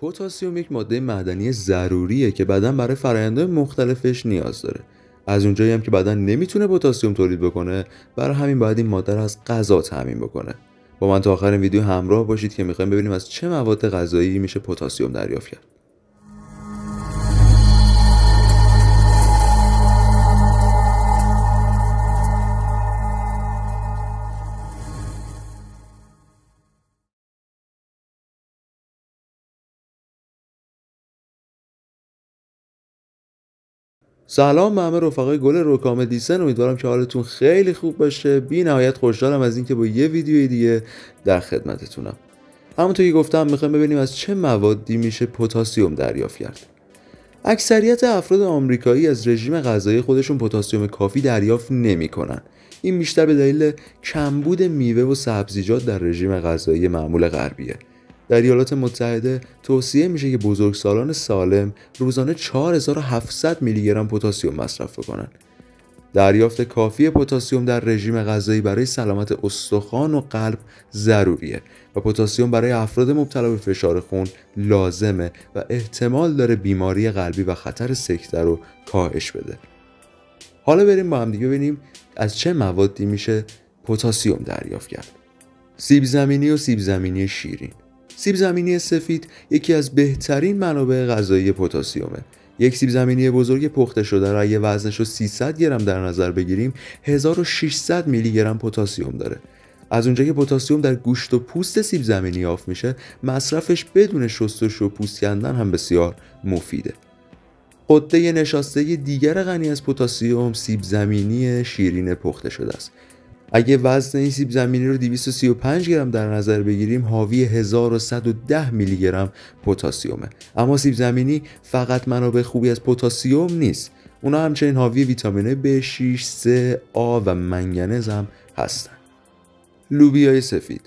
پتاسیم یک ماده معدنی ضروریه که بدن برای فرآیندهای مختلفش نیاز داره. از اونجایی هم که بدن نمیتونه پتاسیم تولید بکنه، برای همین باید این ماده رو از غذا تامین بکنه. با من تا آخر ویدیو همراه باشید که میخوایم ببینیم از چه مواد غذایی میشه پتاسیم دریافت کرد. سلام به همه رفقای گل روکام دیسن، امیدوارم که حالتون خیلی خوب باشه. بی نهایت خوشحالم از اینکه با یه ویدیوی دیگه در خدمتتونم. همونطور که گفتم میخوایم ببینیم از چه موادی میشه پتاسیم دریافت کرد. اکثریت افراد آمریکایی از رژیم غذایی خودشون پتاسیم کافی دریافت نمیکنن. این بیشتر به دلیل کمبود میوه و سبزیجات در رژیم غذایی معمول غربیه. در ایالات متحده توصیه میشه که بزرگسالان سالم روزانه 4700 میلی گرم پتاسیم مصرف کنن. دریافت کافی پتاسیم در رژیم غذایی برای سلامت استخوان و قلب ضروریه و پتاسیم برای افراد مبتلا به فشار خون لازمه و احتمال داره بیماری قلبی و خطر سکته رو کاهش بده. حالا بریم با هم دیگه ببینیم از چه موادی میشه پتاسیم دریافت کرد. سیب زمینی و سیب زمینی شیرین. سیب زمینی سفید یکی از بهترین منابع غذایی پتاسیمه. یک سیب زمینی بزرگ پخته شده را اگه وزنش رو 300 گرم در نظر بگیریم 1600 میلی گرم پتاسیم داره. از اونجایی که پتاسیم در گوشت و پوست سیب زمینی یافت میشه، مصرفش بدون شستشو و پوست کندن هم بسیار مفیده. غده نشاسته دیگر غنی از پتاسیم سیب زمینی شیرین پخته شده است. اگه وزن این سیب زمینی رو 235 گرم در نظر بگیریم حاوی 1110 میلی گرم پتاسیمه. اما سیب زمینی فقط منابع خوبی از پتاسیم نیست، اونا همچنین حاوی ویتامین B6، C، A و منگنز هم هستن. لوبیای سفید.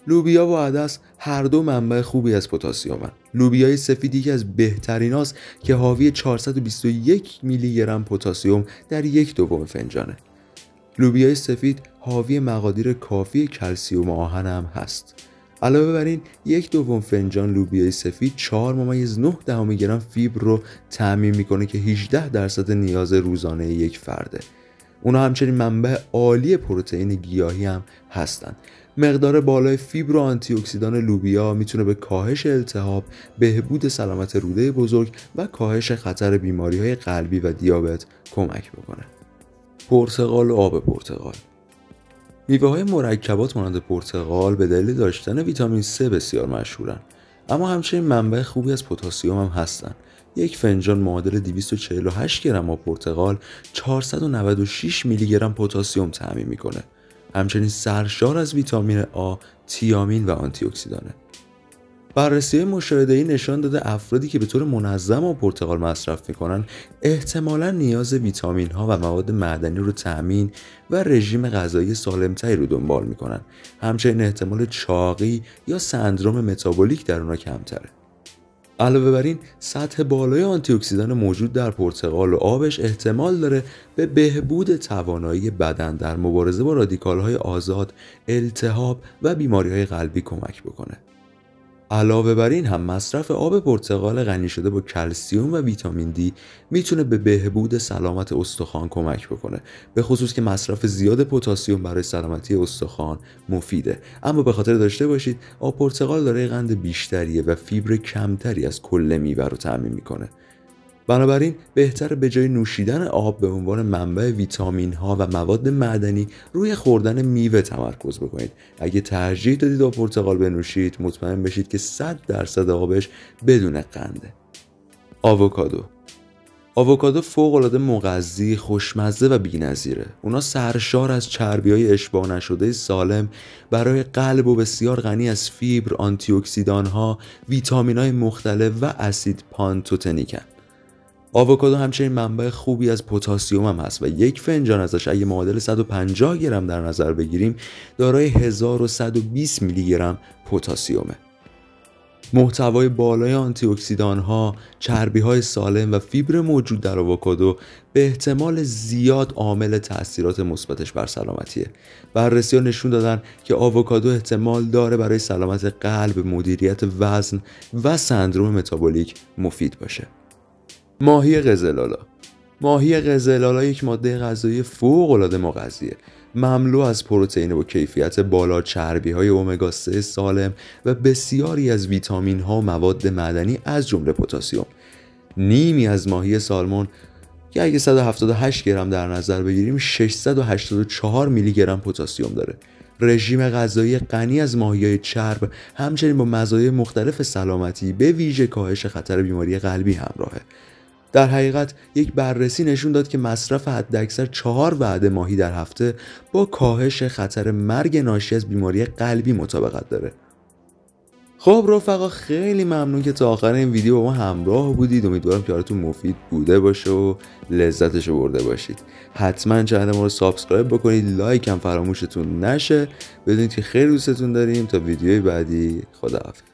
لوبیا و عدس هر دو منبع خوبی از پتاسیمن. لوبیای سفید یکی از بهتریناست که حاوی 421 میلی گرم پتاسیم در 1/2 فنجانه. لوبیای سفید حاوی مقادیر کافی کلسیم و آهن هم هست. علاوه بر این 1/2 فنجان لوبیای سفید 4.9 گرم فیبر رو تامین میکنه که 18% نیاز روزانه یک فرده. اونا همچنین منبع عالی پروتئین گیاهی هم هستن. مقدار بالای فیبر و آنتی اکسیدان لوبیا میتونه به کاهش التهاب، بهبود سلامت روده بزرگ و کاهش خطر بیماری‌های قلبی و دیابت کمک بکنه. پرتقال و آب پرتقال. میوه‌های مرکبات مانند پرتقال به دلیل داشتن ویتامین C بسیار مشهورن، اما همچنین منبع خوبی از پتاسیم هم هستن. یک فنجان معادل 248 گرم آب پرتقال 496 میلی گرم پتاسیم تامین میکنه. همچنین سرشار از ویتامین A، تیامین و آنتی اکسیدانه. بررسی مشاهده‌ای نشان داده افرادی که به طور منظم آب پرتقال مصرف میکنن احتمالاً نیاز ویتامین ها و مواد معدنی رو تامین و رژیم غذایی سالمتری رو دنبال میکنن. همچنین احتمال چاقی یا سندرم متابولیک در اونا کمتره. علاوه بر این سطح بالای آنتی اکسیدان موجود در پرتقال و آبش احتمال داره به بهبود توانایی بدن در مبارزه با رادیکال‌های آزاد، التهاب و بیماری‌های قلبی کمک بکنه. علاوه بر این هم مصرف آب پرتقال غنی شده با کلسیم و ویتامین دی میتونه به بهبود سلامت استخوان کمک بکنه، به خصوص که مصرف زیاد پتاسیم برای سلامتی استخوان مفیده. اما به خاطر داشته باشید آب پرتقال دارای قند بیشتریه و فیبر کمتری از کل میوه رو تامین میکنه. بنابراین بهتره به جای نوشیدن آب به عنوان منبع ویتامین ها و مواد معدنی روی خوردن میوه تمرکز بکنید. اگه ترجیح دادید آب پرتقال بنوشید، مطمئن بشید که 100% آبش بدون قنده. آووکادو. آووکادو فوق‌العاده مغذی، خوشمزه و بی‌نظیره. اونا سرشار از چربی‌های اشباع نشده سالم، برای قلب و بسیار غنی از فیبر، آنتی اکسیدان‌ها، ویتامین‌های مختلف و اسید پانتوتنیکن. آووکادو همچنین منبع خوبی از پتاسیم هم هست و یک فنجان ازش اگه معادل 150 گرم در نظر بگیریم دارای 1120 میلی گرم پتاسیمه. محتوای بالای آنتی اکسیدان ها، چربی های سالم و فیبر موجود در آووکادو به احتمال زیاد عامل تأثیرات مثبتش بر سلامتیه. بررسی‌ها نشون دادن که آووکادو احتمال داره برای سلامت قلب، مدیریت وزن و سندروم متابولیک مفید باشه. ماهی قزلالا. ماهی قزلالا یک ماده غذایی فوق‌العاده مغذیه، مملو از پروتئین با کیفیت بالا، چربی‌های امگا 3 سالم و بسیاری از ویتامین‌ها و مواد معدنی از جمله پتاسیم. نیمی از ماهی سالمون که اگه 178 گرم در نظر بگیریم 684 میلی گرم پتاسیم داره. رژیم غذایی غنی از ماهی‌های چرب همچنین با مزایای مختلف سلامتی به ویژه کاهش خطر بیماری قلبی همراهه. در حقیقت یک بررسی نشون داد که مصرف حداکثر 4 وعده ماهی در هفته با کاهش خطر مرگ ناشی از بیماری قلبی مطابقت داره. خب رفقا، خیلی ممنون که تا آخر این ویدیو با ما همراه بودید. امیدوارم که براتون مفید بوده باشه و لذتش رو برده باشید. حتما چنل ما رو سابسکرایب بکنید، لایک هم فراموشتون نشه. بدونید که خیلی دوستتون داریم. تا ویدیوی بعدی، خداحافظ.